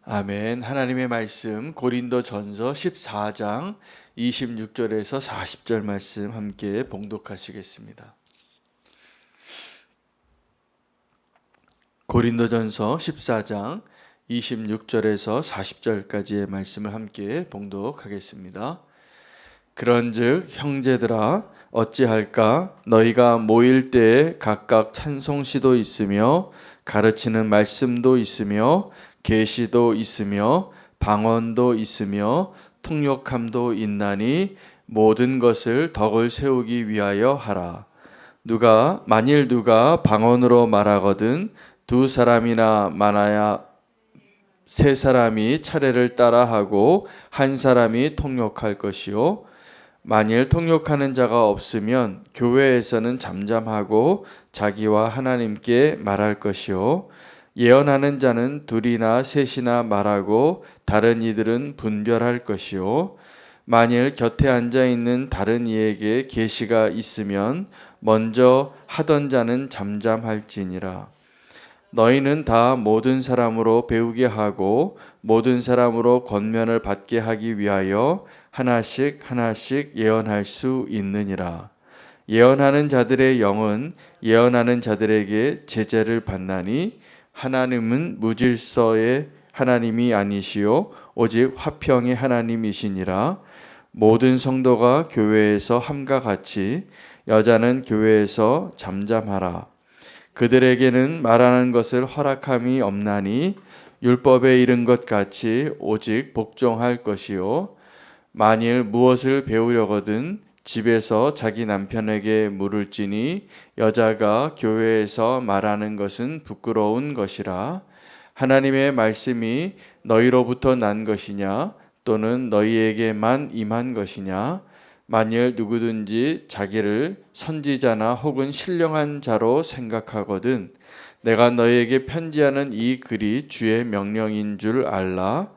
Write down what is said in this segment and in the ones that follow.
아멘. 하나님의 말씀 고린도전서 14장 26절에서 40절 말씀 함께 봉독하시겠습니다. 고린도전서 14장 26절에서 40절까지의 말씀을 함께 봉독하겠습니다. 그런즉 형제들아 어찌할까? 너희가 모일 때에 각각 찬송시도 있으며 가르치는 말씀도 있으며 계시도 있으며 방언도 있으며 통역함도 있나니 모든 것을 덕을 세우기 위하여 하라. 만일 누가 방언으로 말하거든 두 사람이나 많아야 세 사람이 차례를 따라하고 한 사람이 통역할 것이요 만일 통역하는 자가 없으면 교회에서는 잠잠하고 자기와 하나님께 말할 것이요 예언하는 자는 둘이나 셋이나 말하고 다른 이들은 분별할 것이요 만일 곁에 앉아 있는 다른 이에게 계시가 있으면 먼저 하던 자는 잠잠할지니라. 너희는 다 모든 사람으로 배우게 하고 모든 사람으로 권면을 받게 하기 위하여 하나씩 예언할 수 있느니라. 예언하는 자들의 영은 예언하는 자들에게 제재를 받나니 하나님은 무질서의 하나님이 아니시요 오직 화평의 하나님이시니라. 모든 성도가 교회에서 함과 같이 여자는 교회에서 잠잠하라. 그들에게는 말하는 것을 허락함이 없나니 율법에 이른 것 같이 오직 복종할 것이요 만일 무엇을 배우려거든 집에서 자기 남편에게 물을지니 여자가 교회에서 말하는 것은 부끄러운 것이라. 하나님의 말씀이 너희로부터 난 것이냐 또는 너희에게만 임한 것이냐. 만일 누구든지 자기를 선지자나 혹은 신령한 자로 생각하거든 내가 너희에게 편지하는 이 글이 주의 명령인 줄 알라.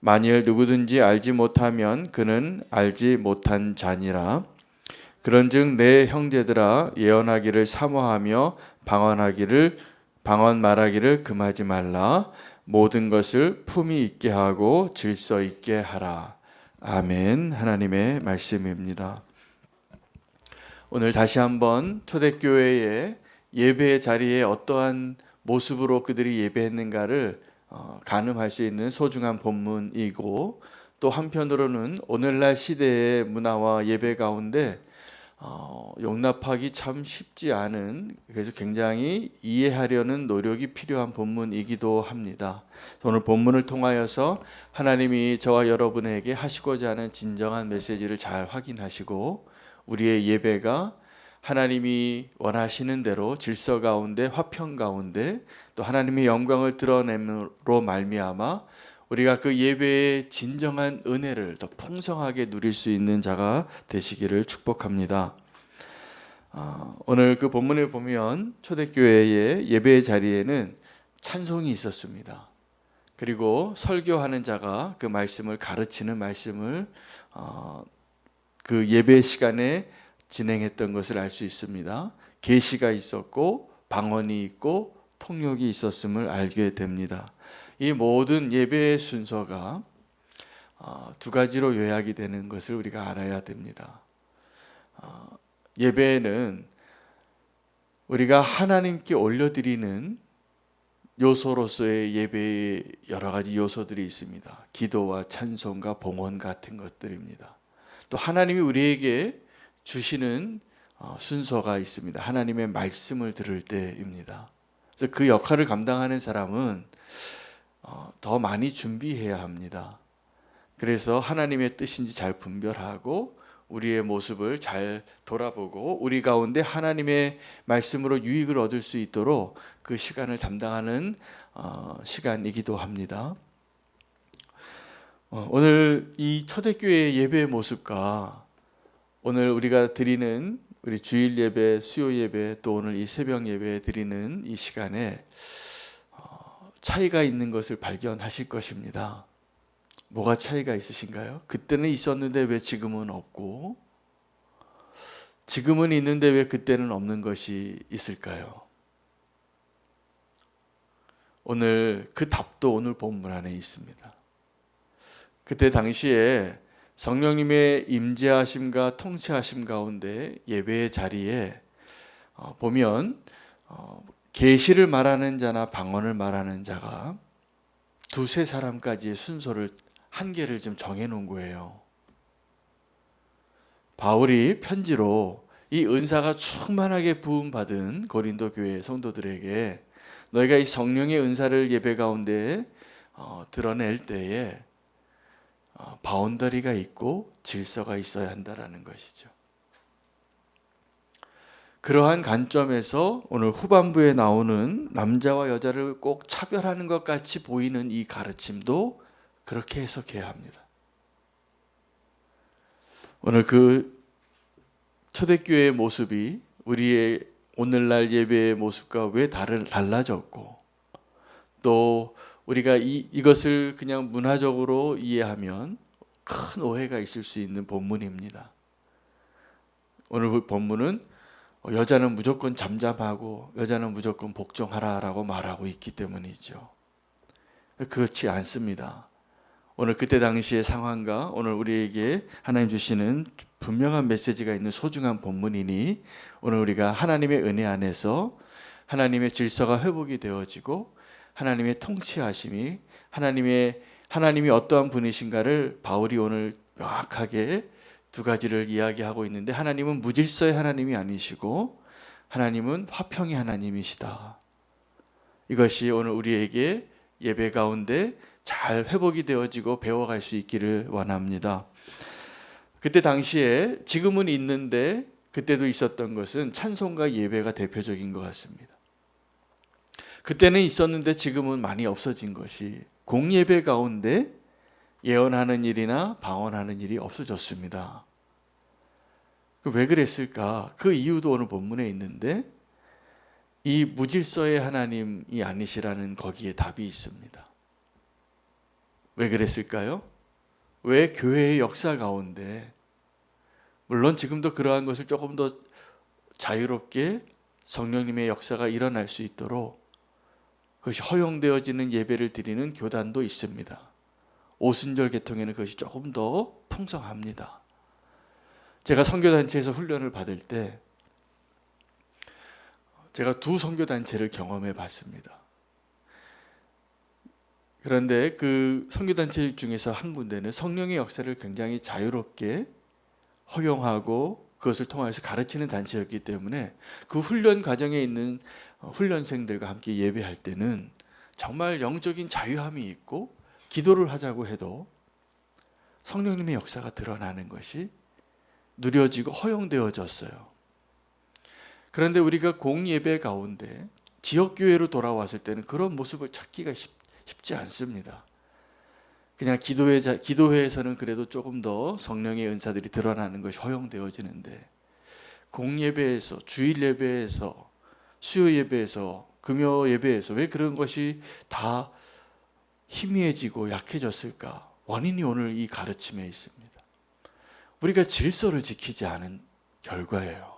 만일 누구든지 알지 못하면 그는 알지 못한 자니라. 그런즉 내 형제들아 예언하기를 사모하며 방언 말하기를 금하지 말라. 모든 것을 품위 있게 하고 질서 있게 하라. 아멘. 하나님의 말씀입니다. 오늘 다시 한번 초대교회의 예배의 자리에 어떠한 모습으로 그들이 예배했는가를 가늠할 수 있는 소중한 본문이고 또 한편으로는 오늘날 시대의 문화와 예배 가운데 용납하기 참 쉽지 않은 그래서 굉장히 이해하려는 노력이 필요한 본문이기도 합니다. 오늘 본문을 통하여서 하나님이 저와 여러분에게 하시고자 하는 진정한 메시지를 잘 확인하시고 우리의 예배가 하나님이 원하시는 대로 질서 가운데 화평 가운데 또 하나님의 영광을 드러냄으로 말미암아 우리가 그 예배의 진정한 은혜를 더 풍성하게 누릴 수 있는 자가 되시기를 축복합니다. 오늘 그 본문을 보면 초대교회의 예배의 자리에는 찬송이 있었습니다. 그리고 설교하는 자가 그 말씀을 가르치는 말씀을 그 예배 시간에 진행했던 것을 알 수 있습니다. 계시가 있었고 방언이 있고 통역이 있었음을 알게 됩니다. 이 모든 예배의 순서가 두 가지로 요약이 되는 것을 우리가 알아야 됩니다. 예배에는 우리가 하나님께 올려드리는 요소로서의 예배의 여러 가지 요소들이 있습니다. 기도와 찬송과 봉헌 같은 것들입니다. 또 하나님이 우리에게 주시는 순서가 있습니다. 하나님의 말씀을 들을 때입니다. 그래서 그 역할을 감당하는 사람은 더 많이 준비해야 합니다. 그래서 하나님의 뜻인지 잘 분별하고 우리의 모습을 잘 돌아보고 우리 가운데 하나님의 말씀으로 유익을 얻을 수 있도록 그 시간을 담당하는 시간이기도 합니다. 오늘 이 초대교회의 예배의 모습과 오늘 우리가 드리는 우리 주일 예배, 수요 예배 또 오늘 이 새벽 예배 드리는 이 시간에 차이가 있는 것을 발견하실 것입니다. 뭐가 차이가 있으신가요? 그때는 있었는데 왜 지금은 없고 지금은 있는데 왜 그때는 없는 것이 있을까요? 오늘 그 답도 오늘 본문 안에 있습니다. 그때 당시에 성령님의 임재하심과 통치하심 가운데 예배의 자리에 보면 계시를 말하는 자나 방언을 말하는 자가 두세 사람까지의 순서를 한계를 좀 정해놓은 거예요. 바울이 편지로 이 은사가 충만하게 부음받은 고린도 교회 성도들에게 너희가 이 성령의 은사를 예배 가운데 드러낼 때에 바운더리가 있고 질서가 있어야 한다라는 것이죠. 그러한 관점에서 오늘 후반부에 나오는 남자와 여자를 꼭 차별하는 것 같이 보이는 이 가르침도 그렇게 해석해야 합니다. 오늘 그 초대교회의 모습이 우리의 오늘날 예배의 모습과 왜 달라졌고, 또 우리가 이것을 그냥 문화적으로 이해하면 큰 오해가 있을 수 있는 본문입니다. 오늘 본문은 여자는 무조건 잠잠하고 여자는 무조건 복종하라라고 말하고 있기 때문이죠. 그렇지 않습니다. 오늘 그때 당시의 상황과 오늘 우리에게 하나님 주시는 분명한 메시지가 있는 소중한 본문이니 오늘 우리가 하나님의 은혜 안에서 하나님의 질서가 회복이 되어지고 하나님의 통치하심이 하나님이 어떠한 분이신가를 바울이 오늘 명확하게 두 가지를 이야기하고 있는데, 하나님은 무질서의 하나님이 아니시고 하나님은 화평의 하나님이시다. 이것이 오늘 우리에게 예배 가운데 잘 회복이 되어지고 배워갈 수 있기를 원합니다. 그때 당시에 지금은 있는데 그때도 있었던 것은 찬송과 예배가 대표적인 것 같습니다. 그때는 있었는데 지금은 많이 없어진 것이 공예배 가운데 예언하는 일이나 방언하는 일이 없어졌습니다. 왜 그랬을까? 그 이유도 오늘 본문에 있는데 이 무질서의 하나님이 아니시라는 거기에 답이 있습니다. 왜 그랬을까요? 왜 교회의 역사 가운데, 물론 지금도 그러한 것을 조금 더 자유롭게 성령님의 역사가 일어날 수 있도록 그것이 허용되어지는 예배를 드리는 교단도 있습니다. 오순절 계통에는 그것이 조금 더 풍성합니다. 제가 선교단체에서 훈련을 받을 때 제가 두 선교단체를 경험해 봤습니다. 그런데 그 선교단체 중에서 한 군데는 성령의 역사를 굉장히 자유롭게 허용하고 그것을 통해서 가르치는 단체였기 때문에 그 훈련 과정에 있는 훈련생들과 함께 예배할 때는 정말 영적인 자유함이 있고 기도를 하자고 해도 성령님의 역사가 드러나는 것이 누려지고 허용되어졌어요. 그런데 우리가 공예배 가운데 지역교회로 돌아왔을 때는 그런 모습을 찾기가 쉽지 않습니다. 그냥 기도회에서는 그래도 조금 더 성령의 은사들이 드러나는 것이 허용되어지는데, 공예배에서, 주일예배에서, 수요예배에서, 금요예배에서 왜 그런 것이 다 희미해지고 약해졌을까? 원인이 오늘 이 가르침에 있습니다. 우리가 질서를 지키지 않은 결과예요.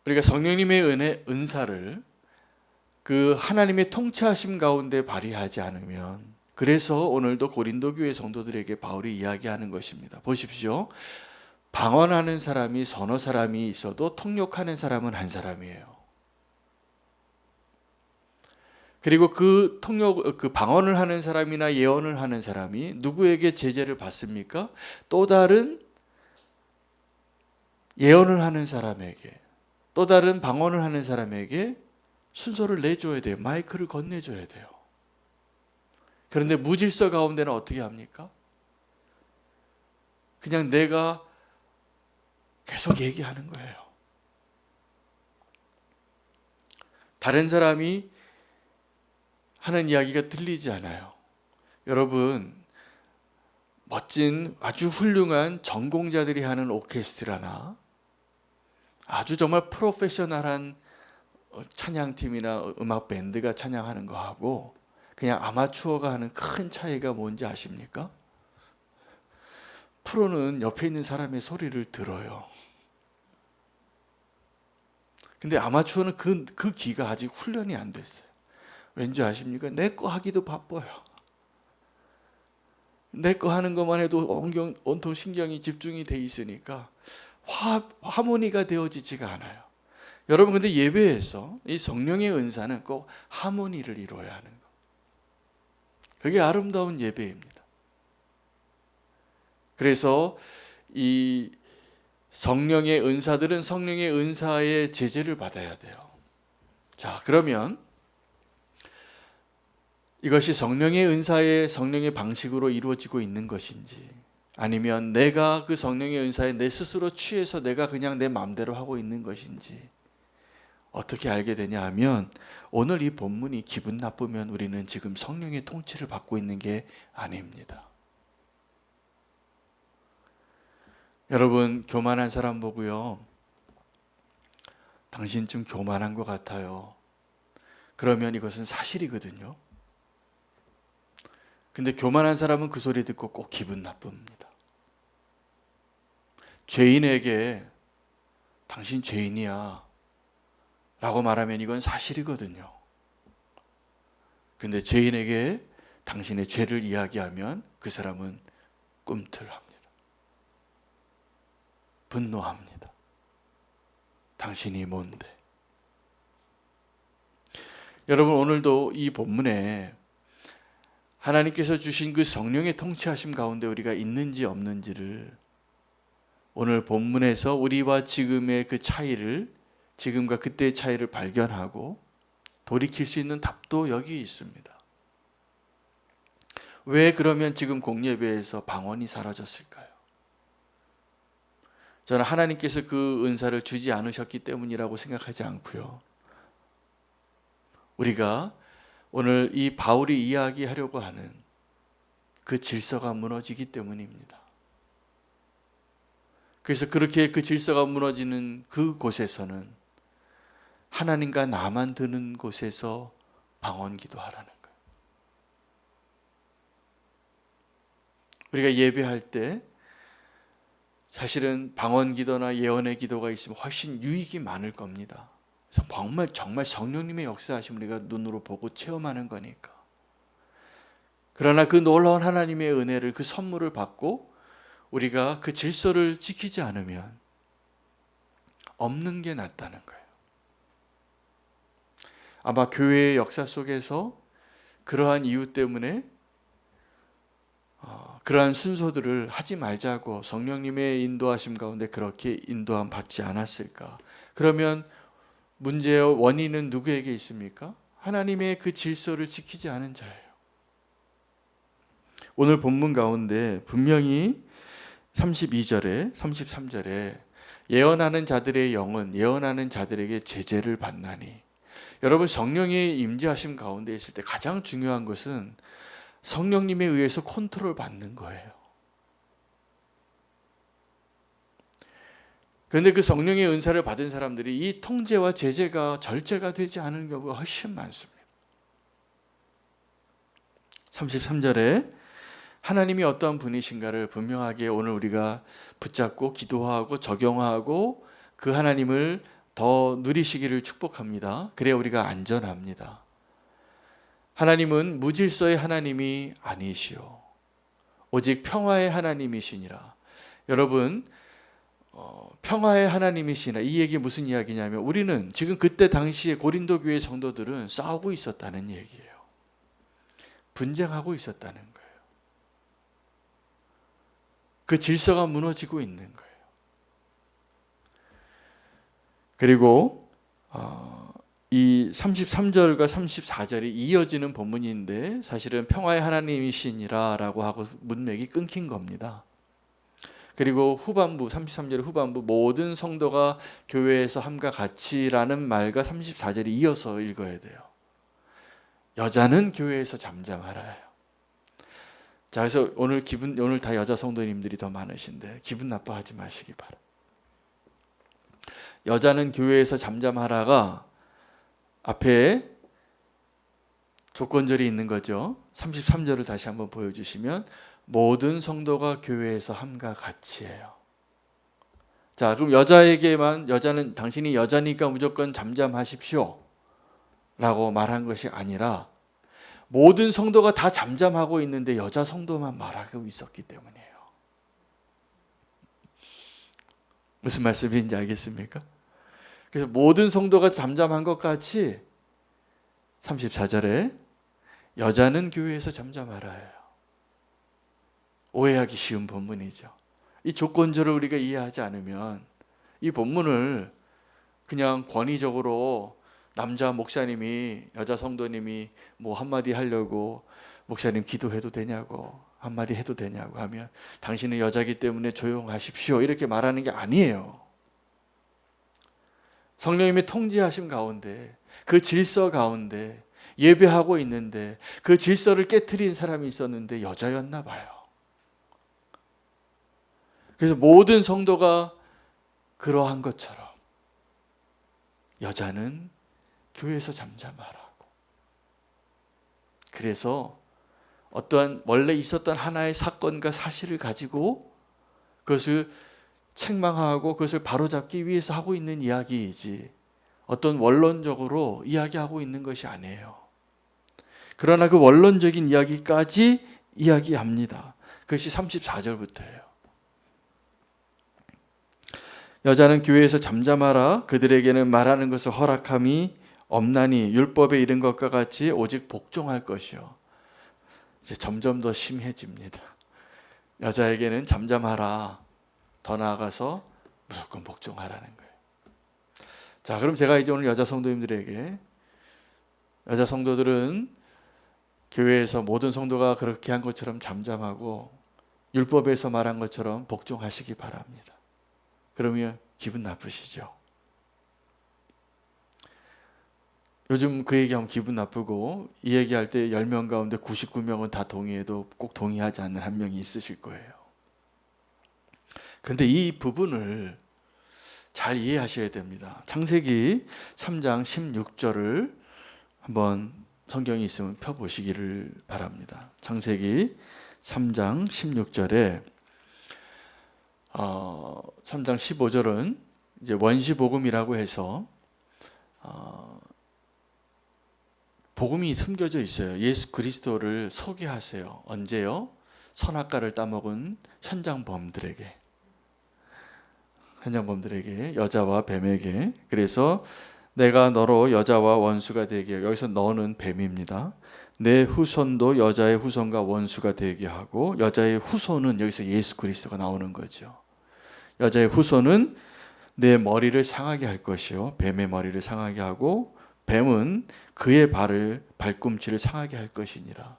우리가 성령님의 은사를 그 하나님의 통치하심 가운데 발휘하지 않으면, 그래서 오늘도 고린도 교회 성도들에게 바울이 이야기하는 것입니다. 보십시오. 방언하는 사람이 서너 사람이 있어도 통역하는 사람은 한 사람이에요. 그리고 그 방언을 하는 사람이나 예언을 하는 사람이 누구에게 제재를 받습니까? 또 다른 예언을 하는 사람에게, 또 다른 방언을 하는 사람에게 순서를 내줘야 돼요. 마이크를 건네줘야 돼요. 그런데 무질서 가운데는 어떻게 합니까? 그냥 내가 계속 얘기하는 거예요. 다른 사람이 하는 이야기가 들리지 않아요. 여러분, 멋진 아주 훌륭한 전공자들이 하는 오케스트라나 아주 정말 프로페셔널한 찬양팀이나 음악 밴드가 찬양하는 거하고 그냥 아마추어가 하는 큰 차이가 뭔지 아십니까? 프로는 옆에 있는 사람의 소리를 들어요. 근데 아마추어는 그 기가 아직 훈련이 안 됐어요. 왠지 아십니까? 내 거 하기도 바빠요. 내 거 하는 것만 해도 온통 신경이 집중이 돼 있으니까 하모니가 되어지지가 않아요. 여러분, 근데 예배에서 이 성령의 은사는 꼭 하모니를 이루어야 하는 거. 그게 아름다운 예배입니다. 그래서 이 성령의 은사들은 성령의 은사의 제재를 받아야 돼요. 자, 그러면 이것이 성령의 은사의 성령의 방식으로 이루어지고 있는 것인지, 아니면 내가 그 성령의 은사에 내 스스로 취해서 내가 그냥 내 마음대로 하고 있는 것인지 어떻게 알게 되냐 하면, 오늘 이 본문이 기분 나쁘면 우리는 지금 성령의 통치를 받고 있는 게 아닙니다. 여러분, 교만한 사람 보고요, 당신 좀 교만한 것 같아요, 그러면 이것은 사실이거든요. 근데 교만한 사람은 그 소리 듣고 꼭 기분 나쁩니다. 죄인에게 당신 죄인이야 라고 말하면 이건 사실이거든요. 근데 죄인에게 당신의 죄를 이야기하면 그 사람은 꿈틀합니다. 분노합니다. 당신이 뭔데? 여러분, 오늘도 이 본문에 하나님께서 주신 그 성령의 통치하심 가운데 우리가 있는지 없는지를, 오늘 본문에서 우리와 지금의 그 차이를, 지금과 그때의 차이를 발견하고 돌이킬 수 있는 답도 여기 있습니다. 왜 그러면 지금 공예배에서 방언이 사라졌을까요? 저는 하나님께서 그 은사를 주지 않으셨기 때문이라고 생각하지 않고요, 우리가 오늘 이 바울이 이야기하려고 하는 그 질서가 무너지기 때문입니다. 그래서 그렇게 그 질서가 무너지는 그 곳에서는 하나님과 나만 드는 곳에서 방언 기도하라는 거예요. 우리가 예배할 때 사실은 방언 기도나 예언의 기도가 있으면 훨씬 유익이 많을 겁니다. 그래서 정말 성령님의 역사하심을 우리가 눈으로 보고 체험하는 거니까. 그러나 그 놀라운 하나님의 은혜를, 그 선물을 받고 우리가 그 질서를 지키지 않으면 없는 게 낫다는 거예요. 아마 교회의 역사 속에서 그러한 이유 때문에 그러한 순서들을 하지 말자고 성령님의 인도하심 가운데 그렇게 인도함 받지 않았을까? 그러면 문제의 원인은 누구에게 있습니까? 하나님의 그 질서를 지키지 않은 자예요. 오늘 본문 가운데 분명히 32절에 33절에 예언하는 자들의 영은 예언하는 자들에게 제재를 받나니, 여러분, 성령의 임재하심 가운데 있을 때 가장 중요한 것은 성령님에 의해서 컨트롤 받는 거예요. 그런데 그 성령의 은사를 받은 사람들이 이 통제와 제재가 절제가 되지 않은 경우가 훨씬 많습니다. 33절에 하나님이 어떠한 분이신가를 분명하게 오늘 우리가 붙잡고 기도하고 적용하고 그 하나님을 더 누리시기를 축복합니다. 그래야 우리가 안전합니다. 하나님은 무질서의 하나님이 아니시오, 오직 평화의 하나님이시니라. 여러분, 평화의 하나님이시나, 이 얘기 무슨 이야기냐면, 우리는 지금 그때 당시에 고린도 교회 성도들은 싸우고 있었다는 얘기예요. 분쟁하고 있었다는 거예요. 그 질서가 무너지고 있는 거예요. 그리고 이 33절과 34절이 이어지는 본문인데 사실은 평화의 하나님이시니라 라고 하고 문맥이 끊긴 겁니다. 그리고 후반부 33절 후반부 모든 성도가 교회에서 함과 같이라는 말과 34절이 이어서 읽어야 돼요. 여자는 교회에서 잠잠하라요. 자, 그래서 오늘 다 여자 성도님들이 더 많으신데 기분 나빠하지 마시기 바랍니다. 여자는 교회에서 잠잠하라가 앞에 조건절이 있는 거죠. 33절을 다시 한번 보여주시면 모든 성도가 교회에서 함과 같이예요. 자, 그럼 여자에게만, 여자는 당신이 여자니까 무조건 잠잠하십시오 라고 말한 것이 아니라 모든 성도가 다 잠잠하고 있는데 여자 성도만 말하고 있었기 때문이에요. 무슨 말씀인지 알겠습니까? 그래서 모든 성도가 잠잠한 것 같이 34절에 여자는 교회에서 잠잠하라예요. 오해하기 쉬운 본문이죠. 이 조건절을 우리가 이해하지 않으면 이 본문을 그냥 권위적으로 남자 목사님이, 여자 성도님이 뭐 한마디 하려고 목사님 기도해도 되냐고, 한마디 해도 되냐고 하면 당신은 여자기 때문에 조용하십시오 이렇게 말하는 게 아니에요. 성령님의 통제하심 가운데, 그 질서 가운데 예배하고 있는데 그 질서를 깨트린 사람이 있었는데 여자였나 봐요. 그래서 모든 성도가 그러한 것처럼 여자는 교회에서 잠잠하라고. 그래서 어떠한 원래 있었던 하나의 사건과 사실을 가지고 그것을 책망하고 그것을 바로잡기 위해서 하고 있는 이야기이지 어떤 원론적으로 이야기하고 있는 것이 아니에요. 그러나 그 원론적인 이야기까지 이야기합니다. 그것이 34절부터예요. 여자는 교회에서 잠잠하라. 그들에게는 말하는 것을 허락함이 없나니 율법에 이른 것과 같이 오직 복종할 것이요. 이제 점점 더 심해집니다. 여자에게는 잠잠하라. 더 나아가서 무조건 복종하라는 거예요. 자, 그럼 제가 이제 오늘 여자 성도님들에게, 여자 성도들은 교회에서 모든 성도가 그렇게 한 것처럼 잠잠하고 율법에서 말한 것처럼 복종하시기 바랍니다. 그러면 기분 나쁘시죠? 요즘 그 얘기하면 기분 나쁘고 이 얘기할 때 10명 가운데 99명은 다 동의해도 꼭 동의하지 않는 한 명이 있으실 거예요. 그런데 이 부분을 잘 이해하셔야 됩니다. 창세기 3장 16절을 한번 성경이 있으면 펴보시기를 바랍니다. 창세기 3장 16절에 3장 15절은 이제 원시복음이라고 해서 복음이 숨겨져 있어요. 예수 그리스도를 소개하세요. 언제요? 선악과를 따먹은 현장범들에게, 여자와 뱀에게. 그래서 내가 너로 여자와 원수가 되게, 여기서 너는 뱀입니다. 내 후손도 여자의 후손과 원수가 되게 하고, 여자의 후손은 여기서 예수 그리스도가 나오는 거죠. 여자의 후손은 내 머리를 상하게 할 것이요, 뱀의 머리를 상하게 하고 뱀은 그의 발꿈치를 상하게 할 것이니라.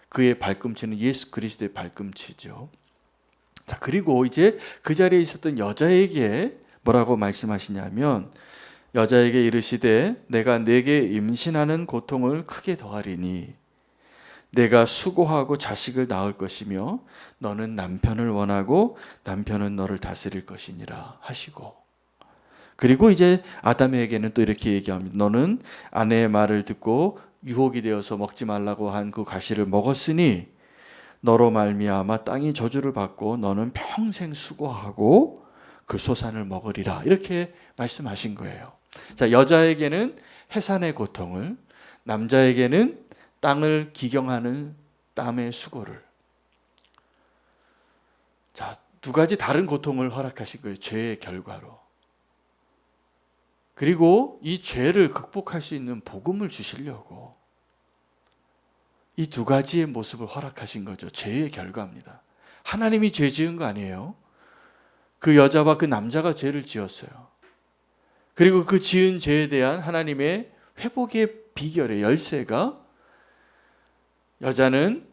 그의 발꿈치는 예수 그리스도의 발꿈치죠. 자, 그리고 이제 그 자리에 있었던 여자에게 뭐라고 말씀하시냐면, 여자에게 이르시되 내가 네게 임신하는 고통을 크게 더하리니 내가 수고하고 자식을 낳을 것이며 너는 남편을 원하고 남편은 너를 다스릴 것이니라 하시고, 그리고 이제 아담에게는 또 이렇게 얘기합니다. 너는 아내의 말을 듣고 유혹이 되어서 먹지 말라고 한 그 과실을 먹었으니 너로 말미암아 땅이 저주를 받고 너는 평생 수고하고 그 소산을 먹으리라. 이렇게 말씀하신 거예요. 자, 여자에게는 해산의 고통을, 남자에게는 땅을 기경하는 땀의 수고를. 자, 두 가지 다른 고통을 허락하신 거예요. 죄의 결과로. 그리고 이 죄를 극복할 수 있는 복음을 주시려고 이 두 가지의 모습을 허락하신 거죠. 죄의 결과입니다. 하나님이 죄 지은 거 아니에요. 그 여자와 그 남자가 죄를 지었어요. 그리고 그 지은 죄에 대한 하나님의 회복의 비결의 열쇠가, 여자는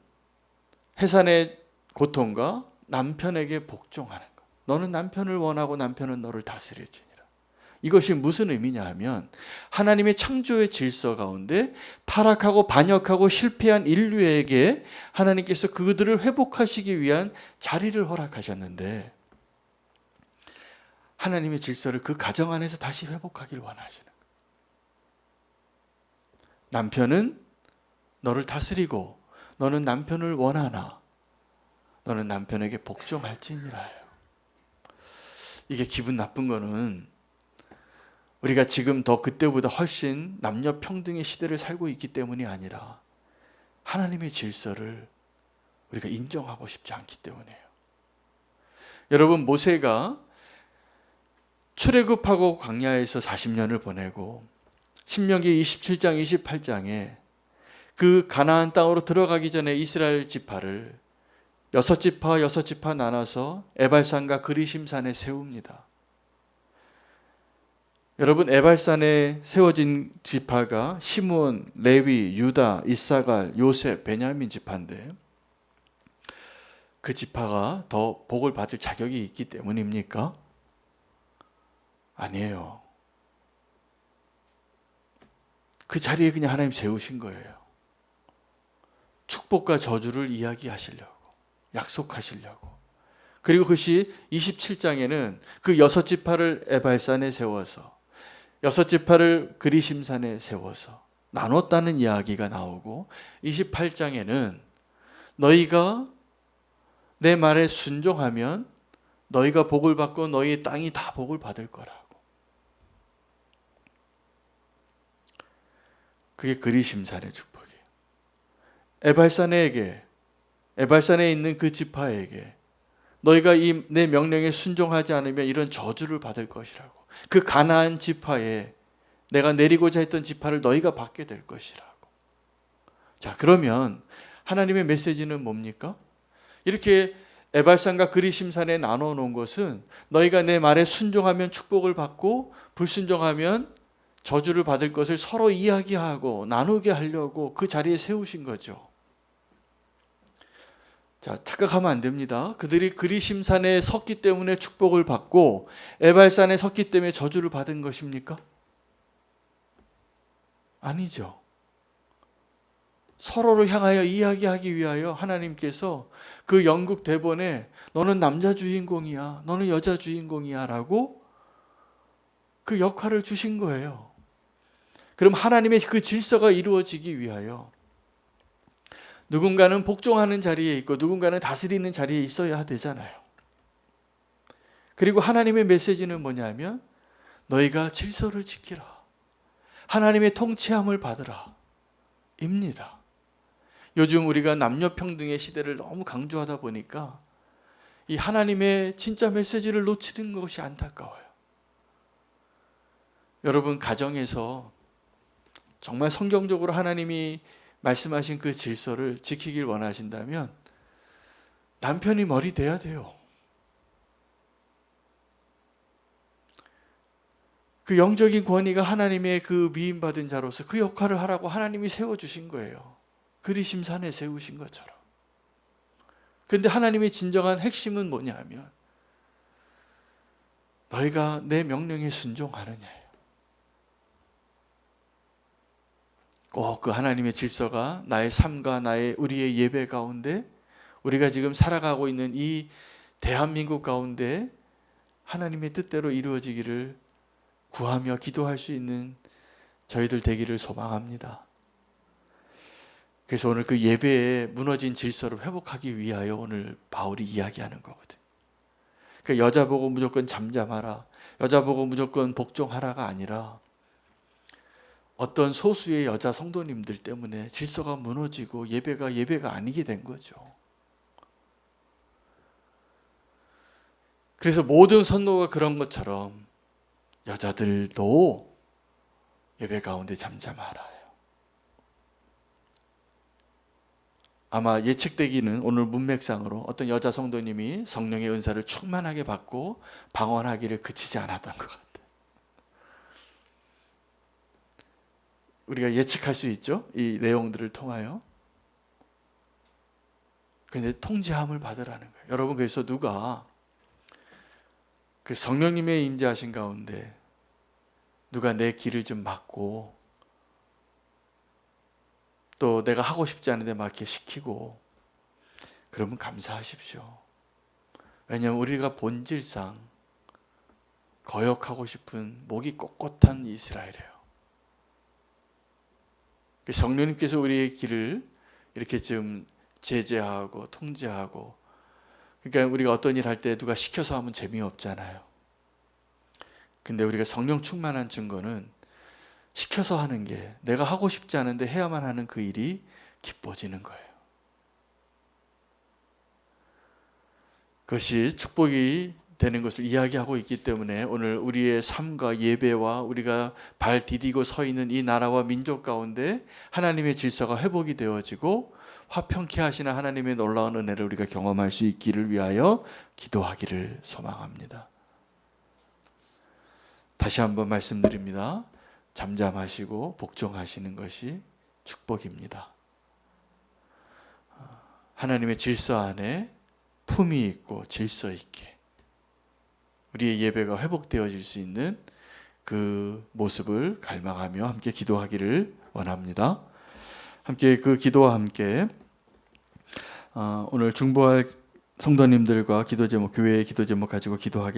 해산의 고통과 남편에게 복종하는 것. 너는 남편을 원하고 남편은 너를 다스릴지니라. 이것이 무슨 의미냐 하면, 하나님의 창조의 질서 가운데 타락하고 반역하고 실패한 인류에게 하나님께서 그들을 회복하시기 위한 자리를 허락하셨는데, 하나님의 질서를 그 가정 안에서 다시 회복하기를 원하시는 거예요. 남편은 너를 다스리고 너는 남편을 원하나 너는 남편에게 복종할지니라요. 이게 기분 나쁜 거는 우리가 지금 더 그때보다 훨씬 남녀 평등의 시대를 살고 있기 때문이 아니라 하나님의 질서를 우리가 인정하고 싶지 않기 때문이에요. 여러분, 모세가 출애굽하고 광야에서 40년을 보내고 신명기 27장 28장에 그 가나안 땅으로 들어가기 전에 이스라엘 지파를 6지파 나눠서 에발산과 그리심산에 세웁니다. 여러분, 에발산에 세워진 지파가 시므온, 레위, 유다, 이사갈, 요셉, 베냐민 지파인데 그 지파가 더 복을 받을 자격이 있기 때문입니까? 아니에요. 그 자리에 그냥 하나님 세우신 거예요. 축복과 저주를 이야기하시려고, 약속하시려고. 그리고 그것이 27장에는 그 6지파를 에발산에 세워서 6지파를 그리심산에 세워서 나눴다는 이야기가 나오고, 28장에는 너희가 내 말에 순종하면 너희가 복을 받고 너희의 땅이 다 복을 받을 거라고. 그게 그리심산의 축복이에요. 에발산에 있는 그 지파에게 너희가 이 내 명령에 순종하지 않으면 이런 저주를 받을 것이라고. 그 가나안 지파에 내가 내리고자 했던 지파를 너희가 받게 될 것이라고. 자, 그러면 하나님의 메시지는 뭡니까? 이렇게 에발산과 그리심산에 나눠 놓은 것은 너희가 내 말에 순종하면 축복을 받고 불순종하면 저주를 받을 것을 서로 이야기하고 나누게 하려고 그 자리에 세우신 거죠. 자, 착각하면 안 됩니다. 그들이 그리심산에 섰기 때문에 축복을 받고 에발산에 섰기 때문에 저주를 받은 것입니까? 아니죠. 서로를 향하여 이야기하기 위하여 하나님께서 그 연극 대본에 너는 남자 주인공이야, 너는 여자 주인공이야 라고 그 역할을 주신 거예요. 그럼 하나님의 그 질서가 이루어지기 위하여 누군가는 복종하는 자리에 있고 누군가는 다스리는 자리에 있어야 되잖아요. 그리고 하나님의 메시지는 뭐냐면 너희가 질서를 지키라, 하나님의 통치함을 받으라 입니다. 요즘 우리가 남녀 평등의 시대를 너무 강조하다 보니까 이 하나님의 진짜 메시지를 놓치는 것이 안타까워요. 여러분, 가정에서 정말 성경적으로 하나님이 말씀하신 그 질서를 지키길 원하신다면 남편이 머리 대야 돼요. 그 영적인 권위가 하나님의 그 미임받은 자로서 그 역할을 하라고 하나님이 세워주신 거예요. 그리심산에 세우신 것처럼. 그런데 하나님의 진정한 핵심은 뭐냐면 너희가 내 명령에 순종하느냐예요. 꼭 그 하나님의 질서가 나의 삶과 우리의 예배 가운데 우리가 지금 살아가고 있는 이 대한민국 가운데 하나님의 뜻대로 이루어지기를 구하며 기도할 수 있는 저희들 되기를 소망합니다. 그래서 오늘 그 예배에 무너진 질서를 회복하기 위하여 오늘 바울이 이야기하는 거거든요. 그러니까 여자 보고 무조건 잠잠하라, 여자 보고 무조건 복종하라가 아니라 어떤 소수의 여자 성도님들 때문에 질서가 무너지고 예배가 아니게 된 거죠. 그래서 모든 선도가 그런 것처럼 여자들도 예배 가운데 잠잠하라요. 아마 예측되기는 오늘 문맥상으로 어떤 여자 성도님이 성령의 은사를 충만하게 받고 방언하기를 그치지 않았던 것 같아요. 우리가 예측할 수 있죠? 이 내용들을 통하여. 그런데 통제함을 받으라는 거예요. 여러분, 그래서 누가 그 성령님의 임재하신 가운데 누가 내 길을 좀 막고 또 내가 하고 싶지 않은데 막 이렇게 시키고 그러면 감사하십시오. 왜냐하면 우리가 본질상 거역하고 싶은 목이 꼿꼿한 이스라엘이에요. 성령님께서 우리의 길을 이렇게 좀 제재하고 통제하고, 그러니까 우리가 어떤 일 할 때 누가 시켜서 하면 재미없잖아요. 근데 우리가 성령 충만한 증거는 시켜서 하는 게, 내가 하고 싶지 않은데 해야만 하는 그 일이 기뻐지는 거예요. 그것이 축복이 되는 것을 이야기하고 있기 때문에 오늘 우리의 삶과 예배와 우리가 발 디디고 서 있는 이 나라와 민족 가운데 하나님의 질서가 회복이 되어지고 화평케 하시는 하나님의 놀라운 은혜를 우리가 경험할 수 있기를 위하여 기도하기를 소망합니다. 다시 한번 말씀드립니다. 잠잠하시고 복종하시는 것이 축복입니다. 하나님의 질서 안에 품이 있고 질서 있게 우리의 예배가 회복되어질 수 있는 그 모습을 갈망하며 함께 기도하기를 원합니다. 함께 그 기도와 함께 오늘 중보할 성도님들과 기도 제목, 교회의 기도 제목 가지고 기도하겠습니다.